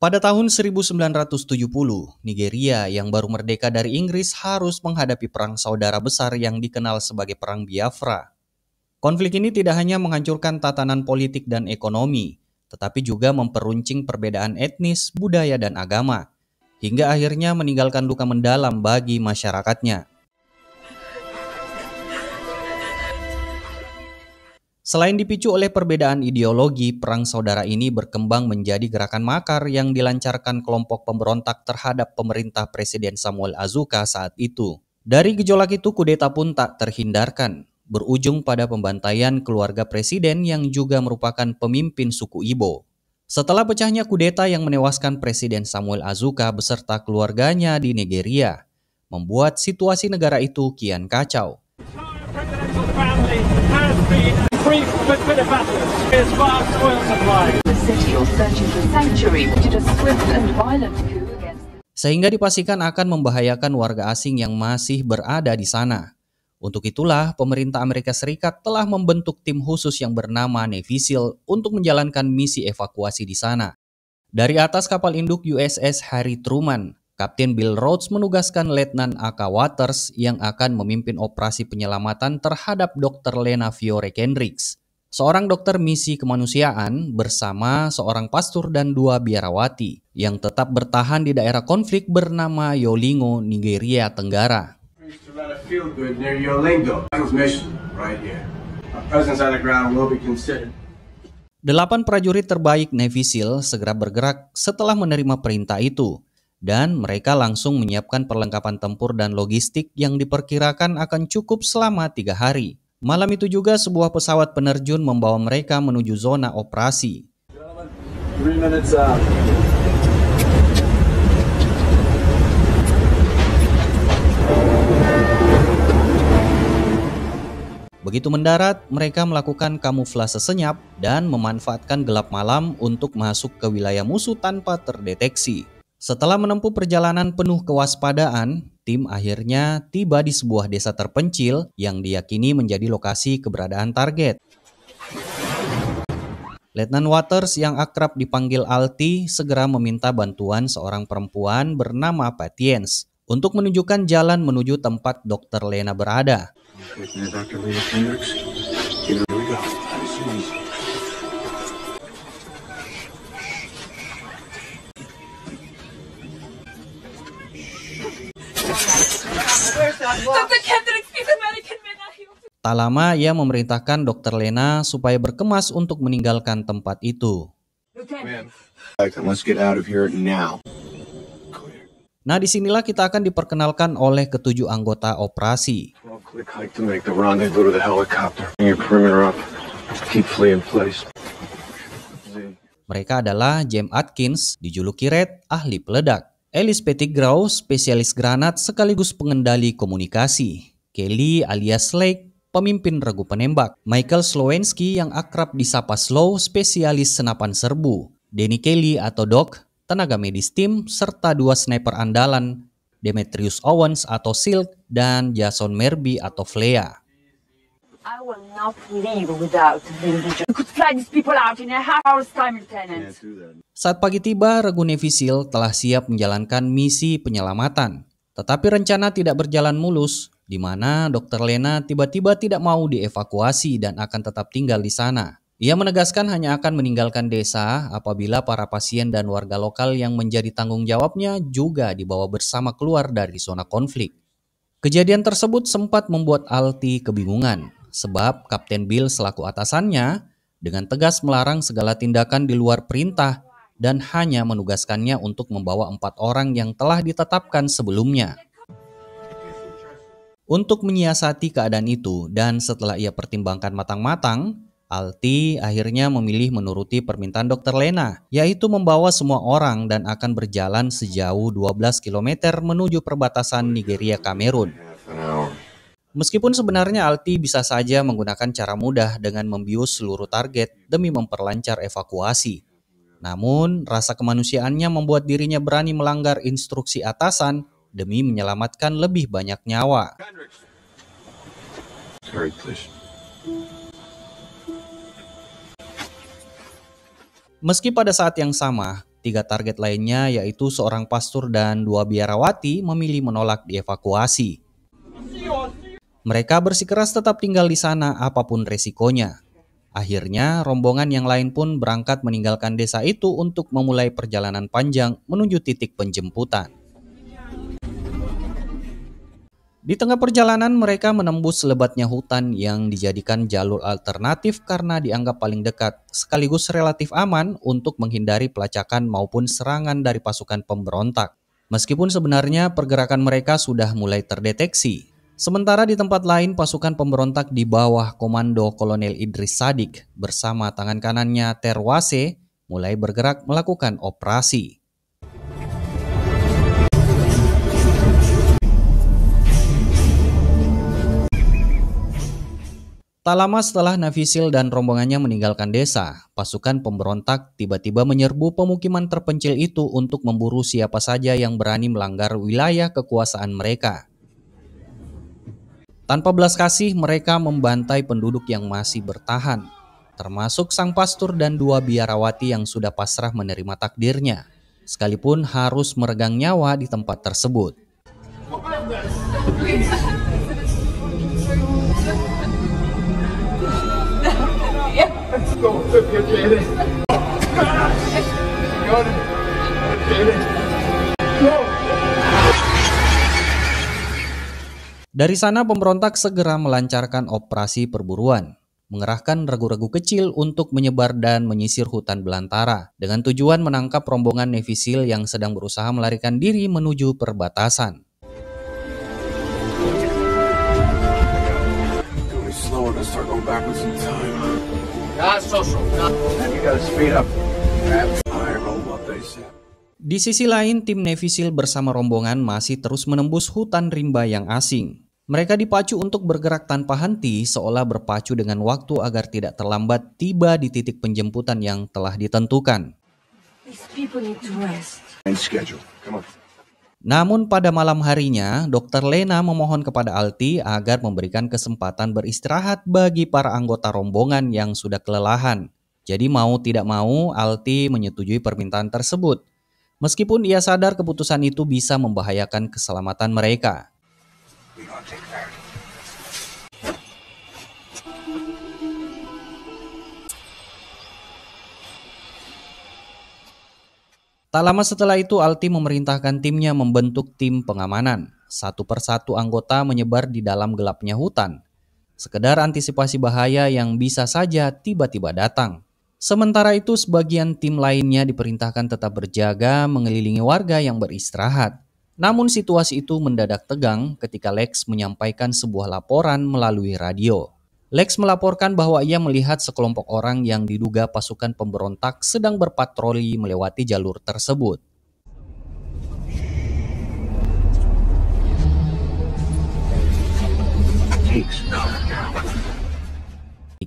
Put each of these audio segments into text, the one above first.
Pada tahun 1970, Nigeria yang baru merdeka dari Inggris harus menghadapi perang saudara besar yang dikenal sebagai Perang Biafra. Konflik ini tidak hanya menghancurkan tatanan politik dan ekonomi, tetapi juga memperuncing perbedaan etnis, budaya, dan agama, hingga akhirnya meninggalkan luka mendalam bagi masyarakatnya. Selain dipicu oleh perbedaan ideologi, perang saudara ini berkembang menjadi gerakan makar yang dilancarkan kelompok pemberontak terhadap pemerintah Presiden Samuel Azuka saat itu. Dari gejolak itu, kudeta pun tak terhindarkan, berujung pada pembantaian keluarga presiden yang juga merupakan pemimpin suku Igbo. Setelah pecahnya kudeta yang menewaskan Presiden Samuel Azuka beserta keluarganya di Nigeria, membuat situasi negara itu kian kacau. Sehingga dipastikan akan membahayakan warga asing yang masih berada di sana. Untuk itulah, pemerintah Amerika Serikat telah membentuk tim khusus yang bernama Navy SEAL untuk menjalankan misi evakuasi di sana. Dari atas kapal induk USS Harry Truman, Kapten Bill Rhodes menugaskan Letnan A.K. Waters yang akan memimpin operasi penyelamatan terhadap Dr. Lena Fiore Kendricks, seorang dokter misi kemanusiaan bersama seorang pastor dan 2 biarawati yang tetap bertahan di daerah konflik bernama Yolingo, Nigeria Tenggara. 8 prajurit terbaik Navy SEAL segera bergerak setelah menerima perintah itu, dan mereka langsung menyiapkan perlengkapan tempur dan logistik yang diperkirakan akan cukup selama 3 hari. Malam itu juga sebuah pesawat penerjun membawa mereka menuju zona operasi. Begitu mendarat, mereka melakukan kamuflase senyap dan memanfaatkan gelap malam untuk masuk ke wilayah musuh tanpa terdeteksi. Setelah menempuh perjalanan penuh kewaspadaan, tim akhirnya tiba di sebuah desa terpencil yang diyakini menjadi lokasi keberadaan target. Letnan Waters yang akrab dipanggil Alti segera meminta bantuan seorang perempuan bernama Patience untuk menunjukkan jalan menuju tempat Dr. Lena berada. Tak lama ia memerintahkan Dr. Lena supaya berkemas untuk meninggalkan tempat itu. Nah, disinilah kita akan diperkenalkan oleh ke-7 anggota operasi. Mereka adalah James Atkins, dijuluki Red, ahli peledak; Ellis Pettigrew, spesialis granat sekaligus pengendali komunikasi; Kelly alias Slake, pemimpin regu penembak; Michael Slowensky yang akrab disapa Slow, spesialis senapan serbu; Danny Kelly atau Doc, tenaga medis tim, serta 2 sniper andalan, Demetrius Owens atau Silk dan Jason Merby atau Flea. Saat pagi tiba, regu Navy SEAL telah siap menjalankan misi penyelamatan. Tetapi rencana tidak berjalan mulus, di mana Dr. Lena tiba-tiba tidak mau dievakuasi dan akan tetap tinggal di sana. Ia menegaskan hanya akan meninggalkan desa apabila para pasien dan warga lokal yang menjadi tanggung jawabnya juga dibawa bersama keluar dari zona konflik. Kejadian tersebut sempat membuat Alti kebingungan, sebab Kapten Bill selaku atasannya dengan tegas melarang segala tindakan di luar perintah dan hanya menugaskannya untuk membawa 4 orang yang telah ditetapkan sebelumnya. Untuk menyiasati keadaan itu dan setelah ia pertimbangkan matang-matang, Alti akhirnya memilih menuruti permintaan Dr. Lena, yaitu membawa semua orang dan akan berjalan sejauh 12 km menuju perbatasan Nigeria Kamerun. Meskipun sebenarnya Alti bisa saja menggunakan cara mudah dengan membius seluruh target demi memperlancar evakuasi. Namun, rasa kemanusiaannya membuat dirinya berani melanggar instruksi atasan demi menyelamatkan lebih banyak nyawa. Meski pada saat yang sama, Tiga target lainnya yaitu seorang pastor dan dua biarawati memilih menolak dievakuasi. Mereka bersikeras tetap tinggal di sana apapun resikonya. Akhirnya, rombongan yang lain pun berangkat meninggalkan desa itu untuk memulai perjalanan panjang menuju titik penjemputan. Di tengah perjalanan, mereka menembus lebatnya hutan yang dijadikan jalur alternatif karena dianggap paling dekat, sekaligus relatif aman untuk menghindari pelacakan maupun serangan dari pasukan pemberontak. Meskipun sebenarnya pergerakan mereka sudah mulai terdeteksi. Sementara di tempat lain, pasukan pemberontak di bawah komando Kolonel Idris Sadik bersama tangan kanannya Terwase mulai bergerak melakukan operasi. Tak lama setelah Nafisil dan rombongannya meninggalkan desa, pasukan pemberontak tiba-tiba menyerbu pemukiman terpencil itu untuk memburu siapa saja yang berani melanggar wilayah kekuasaan mereka. Tanpa belas kasih, mereka membantai penduduk yang masih bertahan, termasuk sang pastor dan dua biarawati yang sudah pasrah menerima takdirnya, sekalipun harus meregang nyawa di tempat tersebut. Dari sana pemberontak segera melancarkan operasi perburuan, mengerahkan regu-regu kecil untuk menyebar dan menyisir hutan belantara, dengan tujuan menangkap rombongan Nefisil yang sedang berusaha melarikan diri menuju perbatasan. Di sisi lain, tim Nefisil bersama rombongan masih terus menembus hutan rimba yang asing. Mereka dipacu untuk bergerak tanpa henti, seolah berpacu dengan waktu agar tidak terlambat tiba di titik penjemputan yang telah ditentukan. Namun pada malam harinya, Dr. Lena memohon kepada Alti agar memberikan kesempatan beristirahat bagi para anggota rombongan yang sudah kelelahan. Jadi mau tidak mau, Alti menyetujui permintaan tersebut. Meskipun ia sadar keputusan itu bisa membahayakan keselamatan mereka. Tak lama setelah itu, Alti memerintahkan timnya membentuk tim pengamanan. Satu persatu anggota menyebar di dalam gelapnya hutan, sekedar antisipasi bahaya yang bisa saja tiba-tiba datang. Sementara itu, sebagian tim lainnya diperintahkan tetap berjaga mengelilingi warga yang beristirahat. Namun situasi itu mendadak tegang ketika Lex menyampaikan sebuah laporan melalui radio. Lex melaporkan bahwa ia melihat sekelompok orang yang diduga pasukan pemberontak sedang berpatroli melewati jalur tersebut.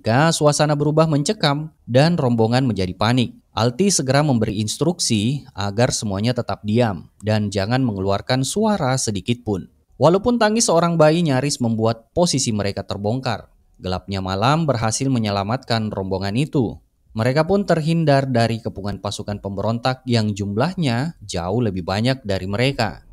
Ketika suasana berubah mencekam dan rombongan menjadi panik, Alti segera memberi instruksi agar semuanya tetap diam dan jangan mengeluarkan suara sedikit pun. Walaupun tangis seorang bayi nyaris membuat posisi mereka terbongkar, gelapnya malam berhasil menyelamatkan rombongan itu. Mereka pun terhindar dari kepungan pasukan pemberontak yang jumlahnya jauh lebih banyak dari mereka.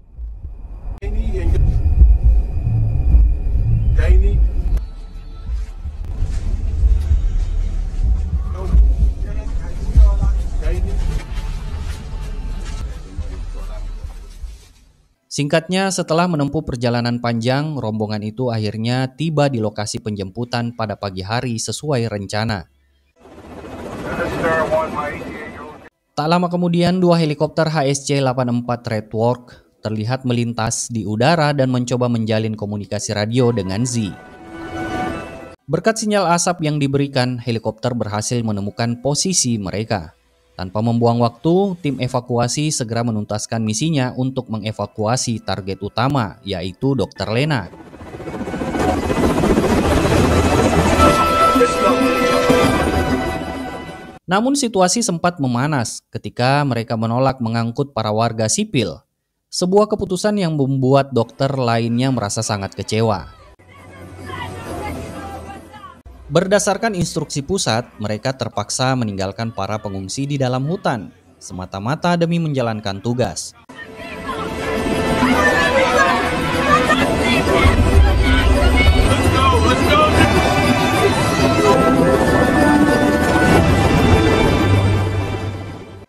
Singkatnya, setelah menempuh perjalanan panjang, rombongan itu akhirnya tiba di lokasi penjemputan pada pagi hari sesuai rencana. Tak lama kemudian, dua helikopter HSC-84 Redwork terlihat melintas di udara dan mencoba menjalin komunikasi radio dengan Z. Berkat sinyal asap yang diberikan, helikopter berhasil menemukan posisi mereka. Tanpa membuang waktu, tim evakuasi segera menuntaskan misinya untuk mengevakuasi target utama, yaitu Dr. Lena. Namun situasi sempat memanas ketika mereka menolak mengangkut para warga sipil. Sebuah keputusan yang membuat dokter lainnya merasa sangat kecewa. Berdasarkan instruksi pusat, mereka terpaksa meninggalkan para pengungsi di dalam hutan. semata-mata demi menjalankan tugas.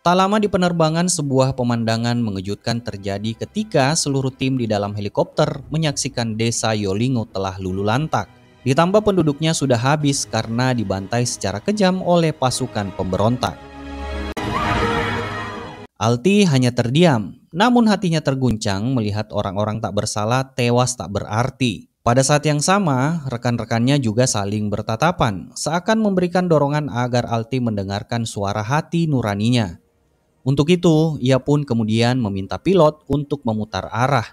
Tak lama di penerbangan, sebuah pemandangan mengejutkan terjadi ketika seluruh tim di dalam helikopter menyaksikan desa Yolingo telah lululantak. Ditambah penduduknya sudah habis karena dibantai secara kejam oleh pasukan pemberontak. Alti hanya terdiam, namun hatinya terguncang melihat orang-orang tak bersalah tewas tak berarti. Pada saat yang sama, rekan-rekannya juga saling bertatapan, seakan memberikan dorongan agar Alti mendengarkan suara hati nuraninya. Untuk itu, ia pun kemudian meminta pilot untuk memutar arah,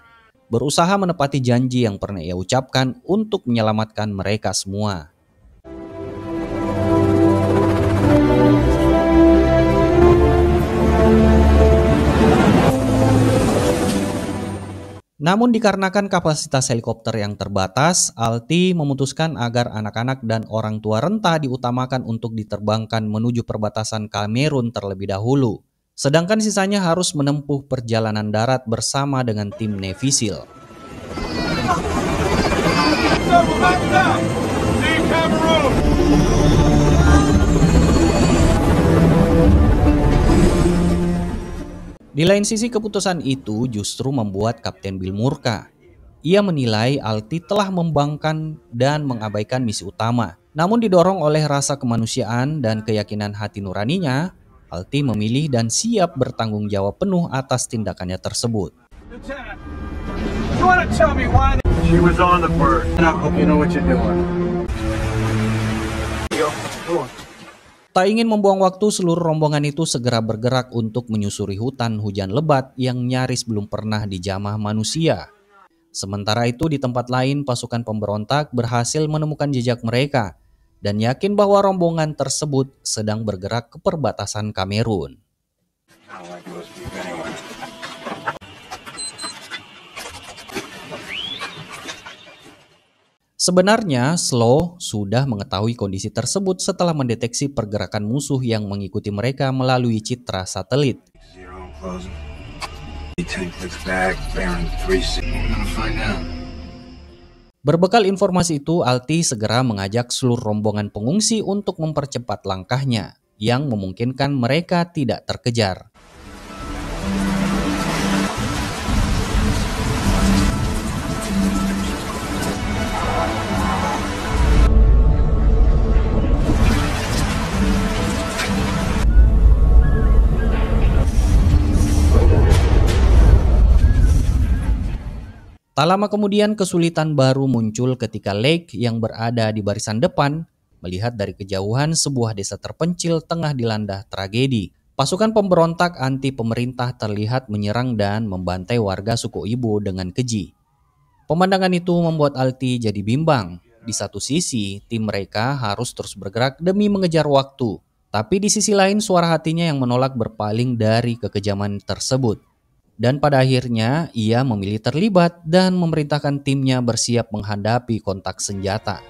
berusaha menepati janji yang pernah ia ucapkan untuk menyelamatkan mereka semua. Namun dikarenakan kapasitas helikopter yang terbatas, Alti memutuskan agar anak-anak dan orang tua renta diutamakan untuk diterbangkan menuju perbatasan Kamerun terlebih dahulu. Sedangkan sisanya harus menempuh perjalanan darat bersama dengan tim Navy SEAL. Di lain sisi, keputusan itu justru membuat Kapten Bill murka. Ia menilai Alti telah membangkang dan mengabaikan misi utama. Namun didorong oleh rasa kemanusiaan dan keyakinan hati nuraninya, Alti memilih dan siap bertanggung jawab penuh atas tindakannya tersebut. Tak ingin membuang waktu, seluruh rombongan itu segera bergerak untuk menyusuri hutan hujan lebat yang nyaris belum pernah dijamah manusia. Sementara itu di tempat lain, pasukan pemberontak berhasil menemukan jejak mereka dan yakin bahwa rombongan tersebut sedang bergerak ke perbatasan Kamerun. Sebenarnya, Slow sudah mengetahui kondisi tersebut setelah mendeteksi pergerakan musuh yang mengikuti mereka melalui citra satelit. Berbekal informasi itu, Alti segera mengajak seluruh rombongan pengungsi untuk mempercepat langkahnya, yang memungkinkan mereka tidak terkejar. Tak lama kemudian kesulitan baru muncul ketika Lake yang berada di barisan depan melihat dari kejauhan sebuah desa terpencil tengah dilanda tragedi. Pasukan pemberontak anti pemerintah terlihat menyerang dan membantai warga suku Ibo dengan keji. Pemandangan itu membuat Alti jadi bimbang. Di satu sisi, tim mereka harus terus bergerak demi mengejar waktu. Tapi di sisi lain, suara hatinya yang menolak berpaling dari kekejaman tersebut. Dan pada akhirnya ia memilih terlibat dan memerintahkan timnya bersiap menghadapi kontak senjata.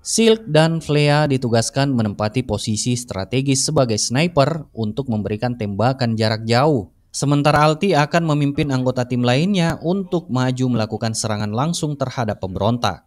Silk dan Flea ditugaskan menempati posisi strategis sebagai sniper untuk memberikan tembakan jarak jauh. Sementara Alti akan memimpin anggota tim lainnya untuk maju melakukan serangan langsung terhadap pemberontak.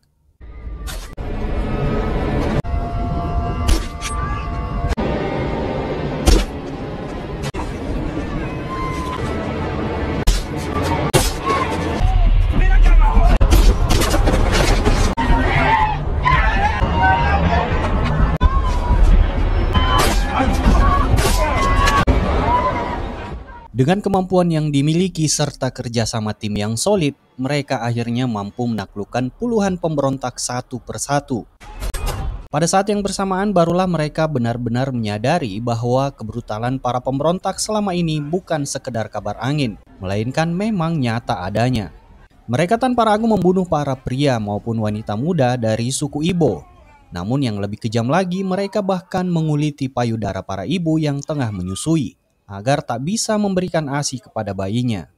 Dengan kemampuan yang dimiliki serta kerjasama tim yang solid, mereka akhirnya mampu menaklukkan puluhan pemberontak satu persatu. Pada saat yang bersamaan barulah mereka benar-benar menyadari bahwa kebrutalan para pemberontak selama ini bukan sekedar kabar angin, melainkan memang nyata adanya. Mereka tanpa ragu membunuh para pria maupun wanita muda dari suku Ibo. Namun yang lebih kejam lagi, mereka bahkan menguliti payudara para ibu yang tengah menyusui, agar tak bisa memberikan ASI kepada bayinya.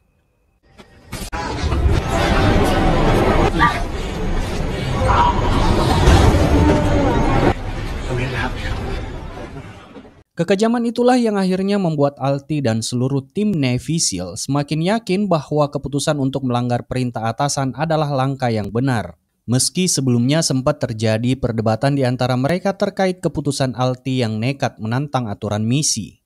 Kekejaman itulah yang akhirnya membuat Alti dan seluruh tim Navy SEAL semakin yakin bahwa keputusan untuk melanggar perintah atasan adalah langkah yang benar. Meski sebelumnya sempat terjadi perdebatan di antara mereka terkait keputusan Alti yang nekat menantang aturan misi.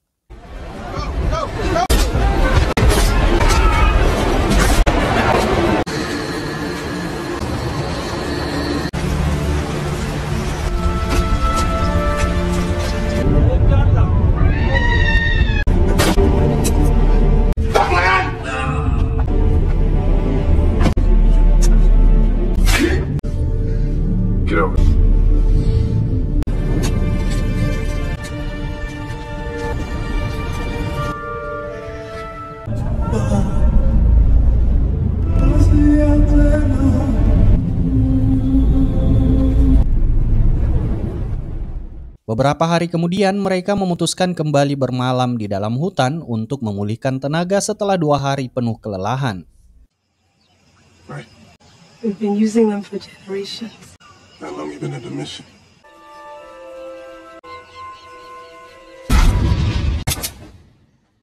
Beberapa hari kemudian mereka memutuskan kembali bermalam di dalam hutan untuk memulihkan tenaga setelah 2 hari penuh kelelahan. We've been using them for generations. How long you been at the mission?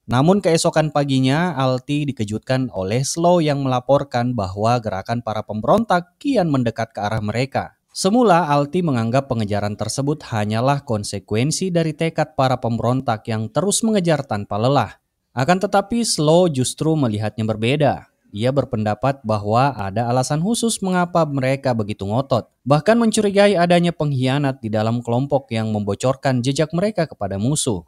Namun keesokan paginya, Alti dikejutkan oleh Slow yang melaporkan bahwa gerakan para pemberontak kian mendekat ke arah mereka. Semula Alti menganggap pengejaran tersebut hanyalah konsekuensi dari tekad para pemberontak yang terus mengejar tanpa lelah. Akan tetapi Slow justru melihatnya berbeda. Ia berpendapat bahwa ada alasan khusus mengapa mereka begitu ngotot. Bahkan mencurigai adanya pengkhianat di dalam kelompok yang membocorkan jejak mereka kepada musuh.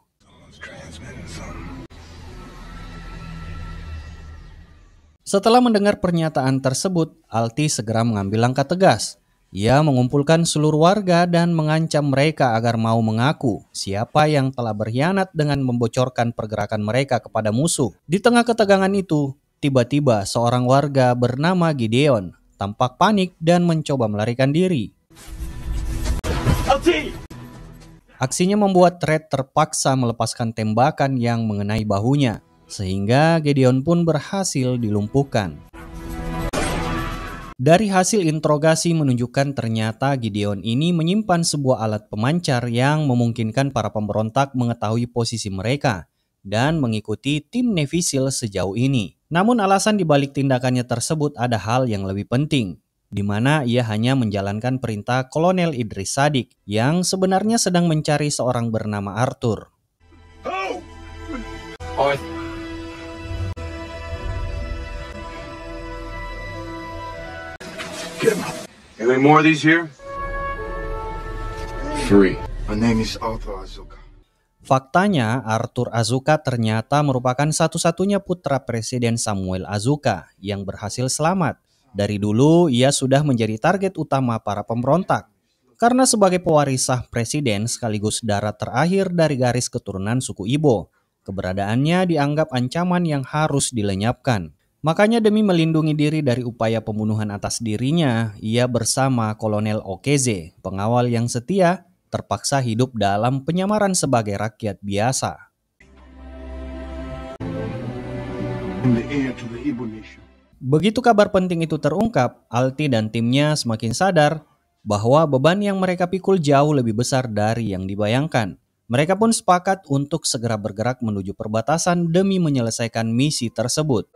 Setelah mendengar pernyataan tersebut, Alti segera mengambil langkah tegas. Ia mengumpulkan seluruh warga dan mengancam mereka agar mau mengaku siapa yang telah berkhianat dengan membocorkan pergerakan mereka kepada musuh. Di tengah ketegangan itu, tiba-tiba seorang warga bernama Gideon tampak panik dan mencoba melarikan diri. Aksinya membuat Red terpaksa melepaskan tembakan yang mengenai bahunya, sehingga Gideon pun berhasil dilumpuhkan. Dari hasil interogasi menunjukkan ternyata Gideon ini menyimpan sebuah alat pemancar yang memungkinkan para pemberontak mengetahui posisi mereka dan mengikuti tim Navy SEAL sejauh ini. Namun alasan dibalik tindakannya tersebut ada hal yang lebih penting, di mana ia hanya menjalankan perintah Kolonel Idris Sadik yang sebenarnya sedang mencari seorang bernama Arthur. Get him out. Any more of these here? 3. My name is Arthur Azuka. Faktanya, Arthur Azuka ternyata merupakan satu-satunya putra Presiden Samuel Azuka yang berhasil selamat. Dari dulu, ia sudah menjadi target utama para pemberontak. Karena sebagai pewaris sah presiden sekaligus darah terakhir dari garis keturunan suku Ibo, keberadaannya dianggap ancaman yang harus dilenyapkan. Makanya demi melindungi diri dari upaya pembunuhan atas dirinya, ia bersama Kolonel Okeze, pengawal yang setia, terpaksa hidup dalam penyamaran sebagai rakyat biasa. Begitu kabar penting itu terungkap, Alti dan timnya semakin sadar bahwa beban yang mereka pikul jauh lebih besar dari yang dibayangkan. Mereka pun sepakat untuk segera bergerak menuju perbatasan demi menyelesaikan misi tersebut.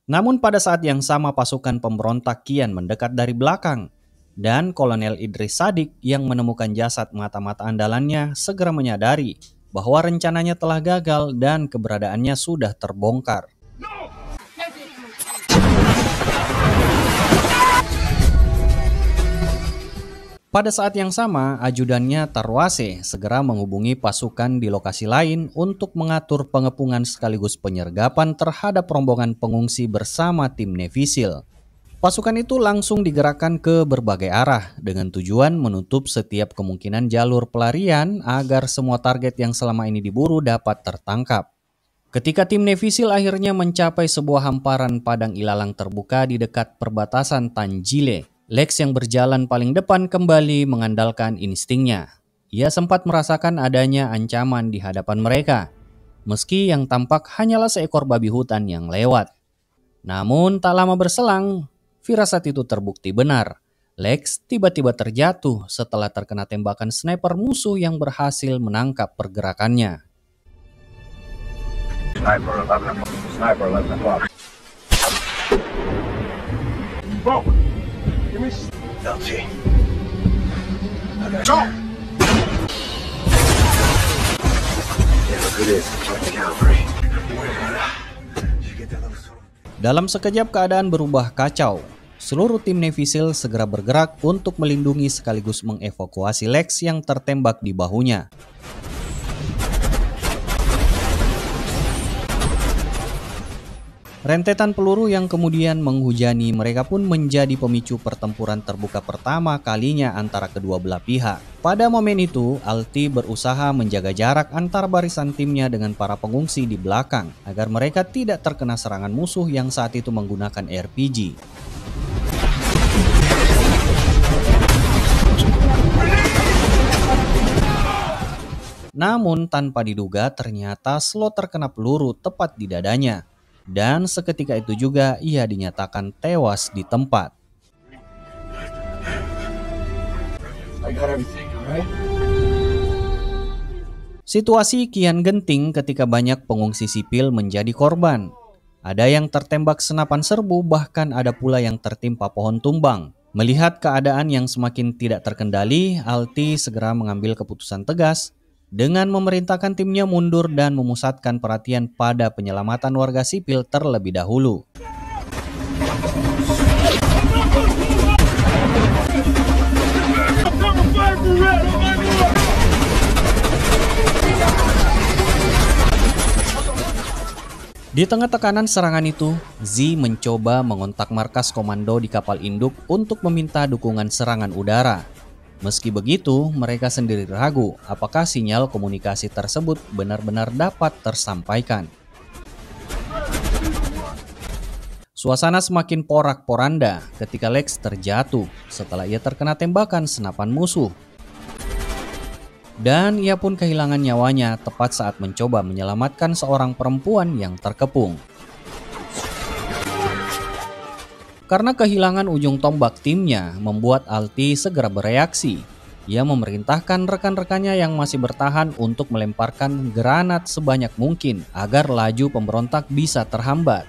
Namun pada saat yang sama pasukan pemberontak kian mendekat dari belakang dan Kolonel Idris Sadik yang menemukan jasad mata-mata andalannya segera menyadari bahwa rencananya telah gagal dan keberadaannya sudah terbongkar. Pada saat yang sama, ajudannya Tarwase segera menghubungi pasukan di lokasi lain untuk mengatur pengepungan sekaligus penyergapan terhadap rombongan pengungsi bersama tim Navy SEAL. Pasukan itu langsung digerakkan ke berbagai arah dengan tujuan menutup setiap kemungkinan jalur pelarian agar semua target yang selama ini diburu dapat tertangkap. Ketika tim Navy SEAL akhirnya mencapai sebuah hamparan padang ilalang terbuka di dekat perbatasan Tanjile, Lex yang berjalan paling depan kembali mengandalkan instingnya. Ia sempat merasakan adanya ancaman di hadapan mereka, meski yang tampak hanyalah seekor babi hutan yang lewat. Namun tak lama berselang, Firasat itu terbukti benar. Lex tiba-tiba terjatuh setelah terkena tembakan sniper musuh yang berhasil menangkap pergerakannya. Sniper 11 o'clock. Bro, give me LT. Okay. Go! Yeah, look at this. Like the cavalry. Dalam sekejap keadaan berubah kacau. Seluruh tim Navy SEAL segera bergerak untuk melindungi sekaligus mengevakuasi Lex yang tertembak di bahunya. Rentetan peluru yang kemudian menghujani mereka pun menjadi pemicu pertempuran terbuka pertama kalinya antara kedua belah pihak. Pada momen itu, Alti berusaha menjaga jarak antar barisan timnya dengan para pengungsi di belakang agar mereka tidak terkena serangan musuh yang saat itu menggunakan RPG. Namun tanpa diduga ternyata Slot terkena peluru tepat di dadanya. Dan seketika itu juga ia dinyatakan tewas di tempat. Situasi kian genting ketika banyak pengungsi sipil menjadi korban. Ada yang tertembak senapan serbu, bahkan ada pula yang tertimpa pohon tumbang. Melihat keadaan yang semakin tidak terkendali, Alti segera mengambil keputusan tegas dengan memerintahkan timnya mundur dan memusatkan perhatian pada penyelamatan warga sipil terlebih dahulu. Di tengah tekanan serangan itu, Z mencoba mengontak markas komando di kapal induk untuk meminta dukungan serangan udara. Meski begitu, mereka sendiri ragu apakah sinyal komunikasi tersebut benar-benar dapat tersampaikan. Suasana semakin porak-poranda ketika Lex terjatuh setelah ia terkena tembakan senapan musuh. Dan ia pun kehilangan nyawanya tepat saat mencoba menyelamatkan seorang perempuan yang terkepung. Karena kehilangan ujung tombak timnya membuat Alti segera bereaksi. Ia memerintahkan rekan-rekannya yang masih bertahan untuk melemparkan granat sebanyak mungkin agar laju pemberontak bisa terhambat.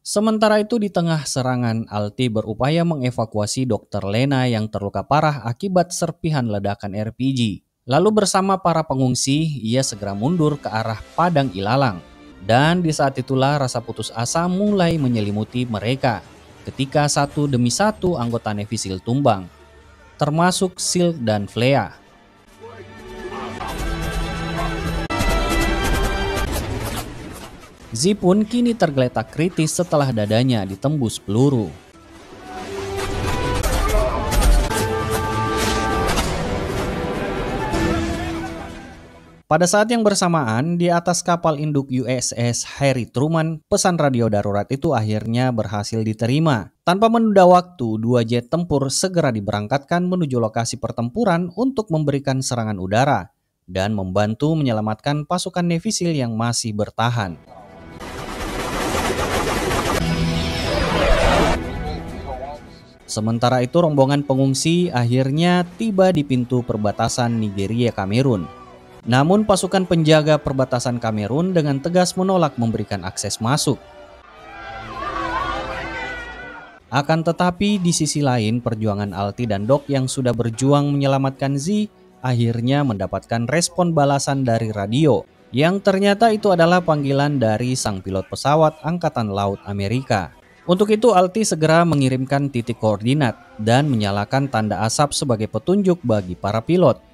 Sementara itu di tengah serangan, Alti berupaya mengevakuasi Dr. Lena yang terluka parah akibat serpihan ledakan RPG. Lalu bersama para pengungsi, ia segera mundur ke arah padang ilalang. Dan di saat itulah rasa putus asa mulai menyelimuti mereka ketika satu demi satu anggota Navy SEAL tumbang, termasuk Silk dan Flea. Z pun kini tergeletak kritis setelah dadanya ditembus peluru. Pada saat yang bersamaan, di atas kapal induk USS Harry Truman, pesan radio darurat itu akhirnya berhasil diterima. Tanpa menunda waktu, 2 jet tempur segera diberangkatkan menuju lokasi pertempuran untuk memberikan serangan udara dan membantu menyelamatkan pasukan Navy SEAL yang masih bertahan. Sementara itu, rombongan pengungsi akhirnya tiba di pintu perbatasan Nigeria Kamerun. Namun pasukan penjaga perbatasan Kamerun dengan tegas menolak memberikan akses masuk. Akan tetapi di sisi lain, perjuangan Alti dan Doc yang sudah berjuang menyelamatkan Z akhirnya mendapatkan respon balasan dari radio, yang ternyata itu adalah panggilan dari sang pilot pesawat Angkatan Laut Amerika. Untuk itu Alti segera mengirimkan titik koordinat dan menyalakan tanda asap sebagai petunjuk bagi para pilot.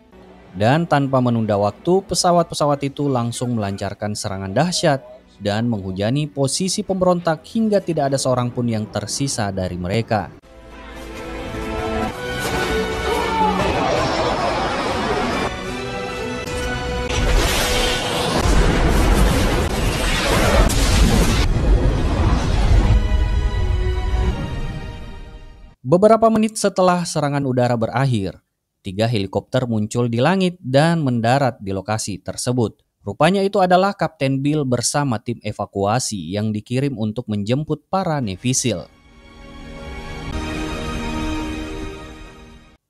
Dan tanpa menunda waktu, pesawat-pesawat itu langsung melancarkan serangan dahsyat dan menghujani posisi pemberontak hingga tidak ada seorang pun yang tersisa dari mereka. Beberapa menit setelah serangan udara berakhir, 3 helikopter muncul di langit dan mendarat di lokasi tersebut. Rupanya itu adalah Kapten Bill bersama tim evakuasi yang dikirim untuk menjemput para Navy SEAL.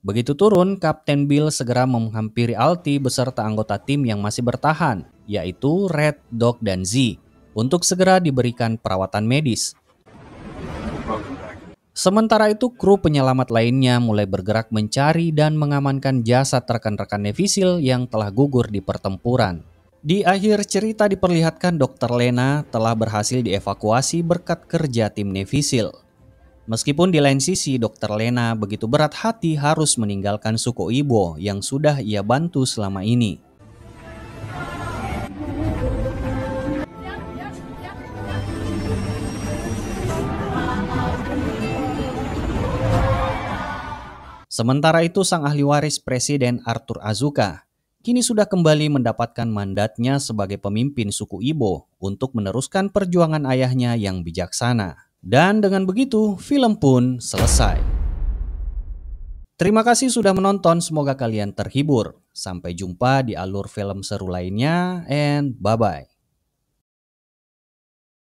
Begitu turun, Kapten Bill segera menghampiri Alti beserta anggota tim yang masih bertahan, yaitu Red, Doc, dan Z, untuk segera diberikan perawatan medis. Sementara itu, kru penyelamat lainnya mulai bergerak mencari dan mengamankan jasad rekan-rekan Navy SEAL yang telah gugur di pertempuran. Di akhir cerita diperlihatkan Dr. Lena telah berhasil dievakuasi berkat kerja tim Navy SEAL. Meskipun di lain sisi Dr. Lena begitu berat hati harus meninggalkan suku Ibo yang sudah ia bantu selama ini. Sementara itu sang ahli waris Presiden Arthur Azuka kini sudah kembali mendapatkan mandatnya sebagai pemimpin suku Ibo untuk meneruskan perjuangan ayahnya yang bijaksana. Dan dengan begitu, film pun selesai. Terima kasih sudah menonton, semoga kalian terhibur. Sampai jumpa di alur film seru lainnya, and bye-bye.